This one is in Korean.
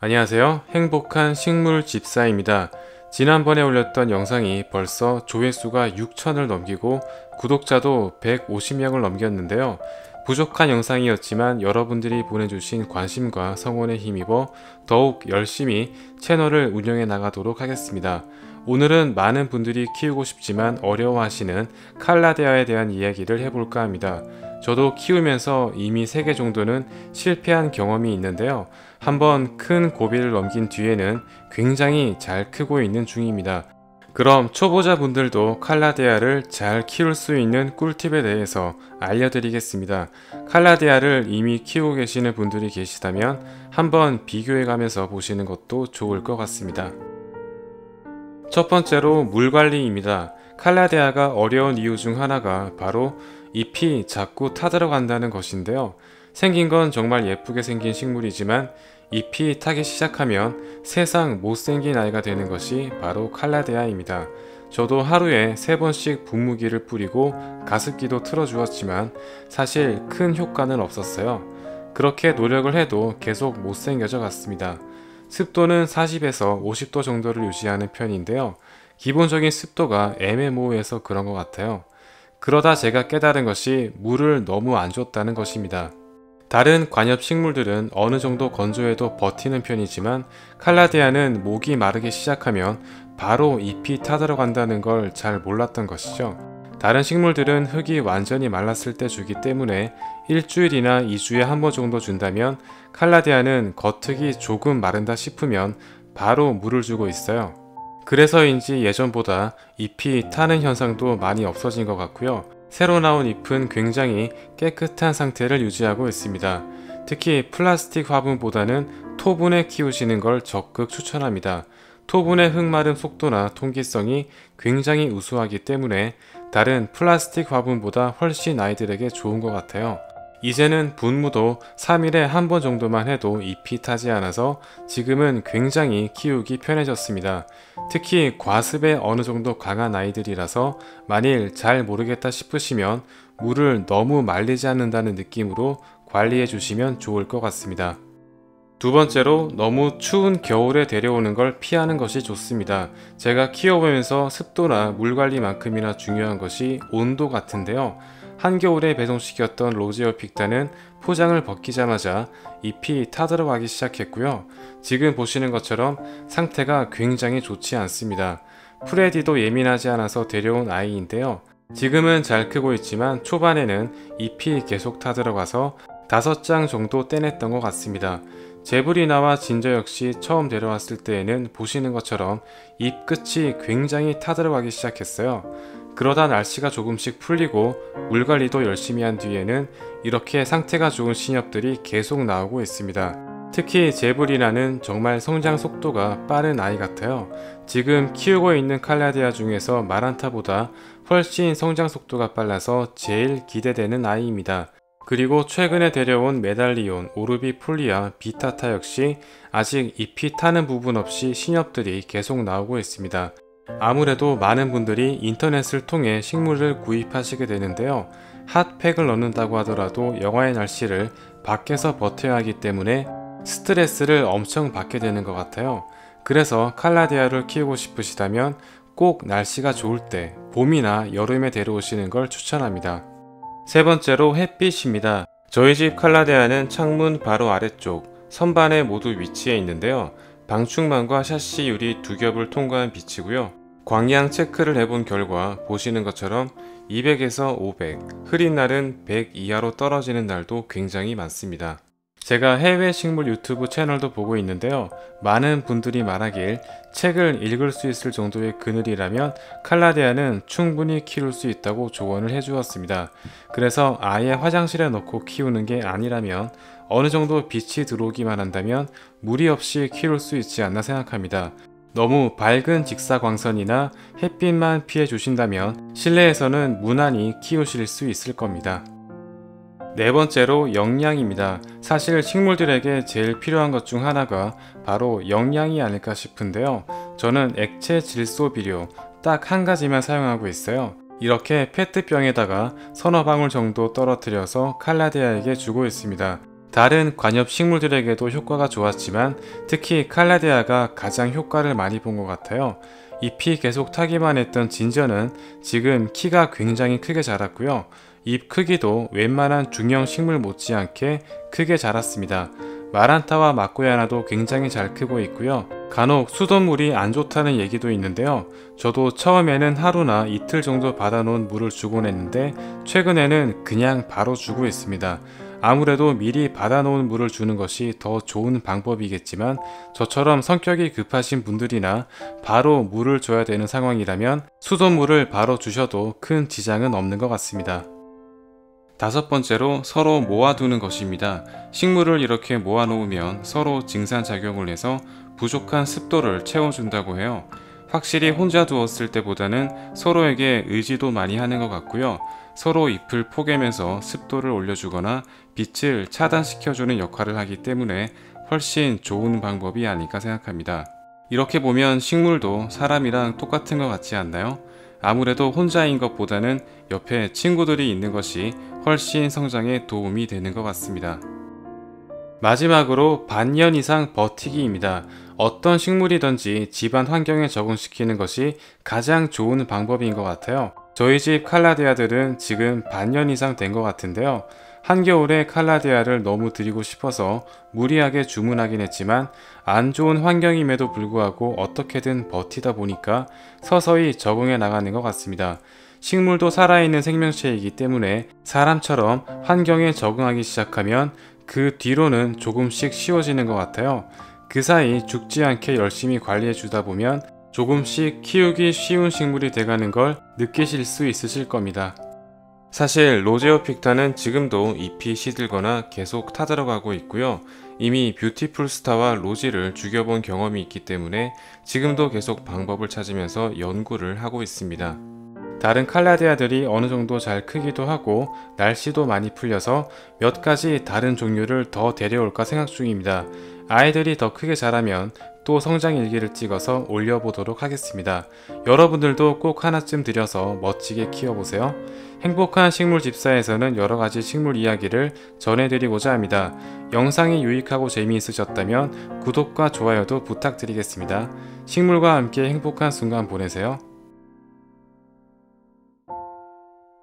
안녕하세요. 행복한 식물 집사입니다. 지난번에 올렸던 영상이 벌써 조회수가 6천을 넘기고 구독자도 150명을 넘겼는데요. 부족한 영상이었지만 여러분들이 보내주신 관심과 성원에 힘입어 더욱 열심히 채널을 운영해 나가도록 하겠습니다. 오늘은 많은 분들이 키우고 싶지만 어려워하시는 칼라데아에 대한 이야기를 해볼까 합니다. 저도 키우면서 이미 3개 정도는 실패한 경험이 있는데요. 한번 큰 고비를 넘긴 뒤에는 굉장히 잘 크고 있는 중입니다. 그럼 초보자분들도 칼라데아를 잘 키울 수 있는 꿀팁에 대해서 알려드리겠습니다. 칼라데아를 이미 키우고 계시는 분들이 계시다면 한번 비교해 가면서 보시는 것도 좋을 것 같습니다. 첫 번째로 물 관리입니다. 칼라데아가 어려운 이유 중 하나가 바로 잎이 자꾸 타들어간다는 것인데요. 생긴 건 정말 예쁘게 생긴 식물이지만 잎이 타기 시작하면 세상 못생긴 아이가 되는 것이 바로 칼라데아입니다. 저도 하루에 3번씩 분무기를 뿌리고 가습기도 틀어주었지만 사실 큰 효과는 없었어요. 그렇게 노력을 해도 계속 못생겨져 갔습니다. 습도는 40에서 50도 정도를 유지하는 편인데요. 기본적인 습도가 애매모호해서 그런 것 같아요. 그러다 제가 깨달은 것이 물을 너무 안 줬다는 것입니다. 다른 관엽 식물들은 어느 정도 건조해도 버티는 편이지만 칼라데아는 목이 마르기 시작하면 바로 잎이 타들어간다는 걸 잘 몰랐던 것이죠. 다른 식물들은 흙이 완전히 말랐을 때 주기 때문에 일주일이나 2주에 한 번 정도 준다면 칼라데아는 겉흙이 조금 마른다 싶으면 바로 물을 주고 있어요. 그래서인지 예전보다 잎이 타는 현상도 많이 없어진 것 같고요. 새로 나온 잎은 굉장히 깨끗한 상태를 유지하고 있습니다. 특히 플라스틱 화분보다는 토분에 키우시는 걸 적극 추천합니다. 토분의 흙마름 속도나 통기성이 굉장히 우수하기 때문에 다른 플라스틱 화분보다 훨씬 아이들에게 좋은 것 같아요. 이제는 분무도 3일에 한 번 정도만 해도 잎이 타지 않아서 지금은 굉장히 키우기 편해졌습니다. 특히 과습에 어느 정도 강한 아이들이라서 만일 잘 모르겠다 싶으시면 물을 너무 말리지 않는다는 느낌으로 관리해 주시면 좋을 것 같습니다. 두 번째로 너무 추운 겨울에 데려오는 걸 피하는 것이 좋습니다. 제가 키워보면서 습도나 물 관리만큼이나 중요한 것이 온도 같은데요. 한겨울에 배송시켰던 로제오 픽다는 포장을 벗기자마자 잎이 타들어가기 시작했고요. 지금 보시는 것처럼 상태가 굉장히 좋지 않습니다. 프레디도 예민하지 않아서 데려온 아이인데요. 지금은 잘 크고 있지만 초반에는 잎이 계속 타들어가서 5장 정도 떼냈던 것 같습니다. 제브리나와 진저 역시 처음 데려왔을 때에는 보시는 것처럼 잎 끝이 굉장히 타들어가기 시작했어요. 그러다 날씨가 조금씩 풀리고 물관리도 열심히 한 뒤에는 이렇게 상태가 좋은 신엽들이 계속 나오고 있습니다. 특히 제브리나는 정말 성장 속도가 빠른 아이 같아요. 지금 키우고 있는 칼라데아 중에서 마란타보다 훨씬 성장 속도가 빨라서 제일 기대되는 아이입니다. 그리고 최근에 데려온 메달리온, 오르비폴리아, 비타타 역시 아직 잎이 타는 부분 없이 신엽들이 계속 나오고 있습니다. 아무래도 많은 분들이 인터넷을 통해 식물을 구입하시게 되는데요. 핫팩을 넣는다고 하더라도 영하의 날씨를 밖에서 버텨야 하기 때문에 스트레스를 엄청 받게 되는 것 같아요. 그래서 칼라데아를 키우고 싶으시다면 꼭 날씨가 좋을 때 봄이나 여름에 데려오시는 걸 추천합니다. 세 번째로 햇빛입니다. 저희 집 칼라데아는 창문 바로 아래쪽 선반에 모두 위치해 있는데요. 방충망과 샤시 유리 2겹을 통과한 빛이고요. 광량 체크를 해본 결과 보시는 것처럼 200에서 500, 흐린 날은 100 이하로 떨어지는 날도 굉장히 많습니다. 제가 해외 식물 유튜브 채널도 보고 있는데요. 많은 분들이 말하길 책을 읽을 수 있을 정도의 그늘이라면 칼라데아는 충분히 키울 수 있다고 조언을 해주었습니다. 그래서 아예 화장실에 넣고 키우는 게 아니라면 어느 정도 빛이 들어오기만 한다면 무리 없이 키울 수 있지 않나 생각합니다. 너무 밝은 직사광선이나 햇빛만 피해 주신다면 실내에서는 무난히 키우실 수 있을 겁니다. 네 번째로 영양입니다. 사실 식물들에게 제일 필요한 것 중 하나가 바로 영양이 아닐까 싶은데요. 저는 액체 질소 비료 딱 한 가지만 사용하고 있어요. 이렇게 페트병에다가 서너 방울 정도 떨어뜨려서 칼라데아에게 주고 있습니다. 다른 관엽 식물들에게도 효과가 좋았지만 특히 칼라데아가 가장 효과를 많이 본 것 같아요. 잎이 계속 타기만 했던 진저는 지금 키가 굉장히 크게 자랐고요. 잎 크기도 웬만한 중형 식물 못지않게 크게 자랐습니다. 마란타와 마코야나도 굉장히 잘 크고 있고요. 간혹 수돗물이 안 좋다는 얘기도 있는데요. 저도 처음에는 하루나 이틀 정도 받아놓은 물을 주곤 했는데 최근에는 그냥 바로 주고 있습니다. 아무래도 미리 받아놓은 물을 주는 것이 더 좋은 방법이겠지만 저처럼 성격이 급하신 분들이나 바로 물을 줘야 되는 상황이라면 수돗물을 바로 주셔도 큰 지장은 없는 것 같습니다. 다섯 번째로 서로 모아두는 것입니다. 식물을 이렇게 모아놓으면 서로 증산작용을 해서 부족한 습도를 채워준다고 해요. 확실히 혼자 두었을 때보다는 서로에게 의지도 많이 하는 것 같고요. 서로 잎을 포개면서 습도를 올려주거나 빛을 차단시켜주는 역할을 하기 때문에 훨씬 좋은 방법이 아닐까 생각합니다. 이렇게 보면 식물도 사람이랑 똑같은 것 같지 않나요? 아무래도 혼자인 것보다는 옆에 친구들이 있는 것이 훨씬 성장에 도움이 되는 것 같습니다. 마지막으로 반년 이상 버티기입니다. 어떤 식물이든지 집안 환경에 적응시키는 것이 가장 좋은 방법인 것 같아요. 저희 집 칼라데아들은 지금 반년 이상 된 것 같은데요. 한겨울에 칼라데아를 너무 드리고 싶어서 무리하게 주문하긴 했지만 안 좋은 환경임에도 불구하고 어떻게든 버티다 보니까 서서히 적응해 나가는 것 같습니다. 식물도 살아있는 생명체이기 때문에 사람처럼 환경에 적응하기 시작하면 그 뒤로는 조금씩 쉬워지는 것 같아요. 그 사이 죽지 않게 열심히 관리해 주다 보면 조금씩 키우기 쉬운 식물이 돼가는 걸 느끼실 수 있으실 겁니다. 사실 로제오픽타는 지금도 잎이 시들거나 계속 타들어가고 있고요. 이미 뷰티풀스타와 로지를 죽여본 경험이 있기 때문에 지금도 계속 방법을 찾으면서 연구를 하고 있습니다. 다른 칼라데아들이 어느 정도 잘 크기도 하고 날씨도 많이 풀려서 몇 가지 다른 종류를 더 데려올까 생각 중입니다. 아이들이 더 크게 자라면 또 성장 일기를 찍어서 올려보도록 하겠습니다. 여러분들도 꼭 하나쯤 들여서 멋지게 키워보세요. 행복한 식물 집사에서는 여러가지 식물 이야기를 전해드리고자 합니다. 영상이 유익하고 재미있으셨다면 구독과 좋아요도 부탁드리겠습니다. 식물과 함께 행복한 순간 보내세요.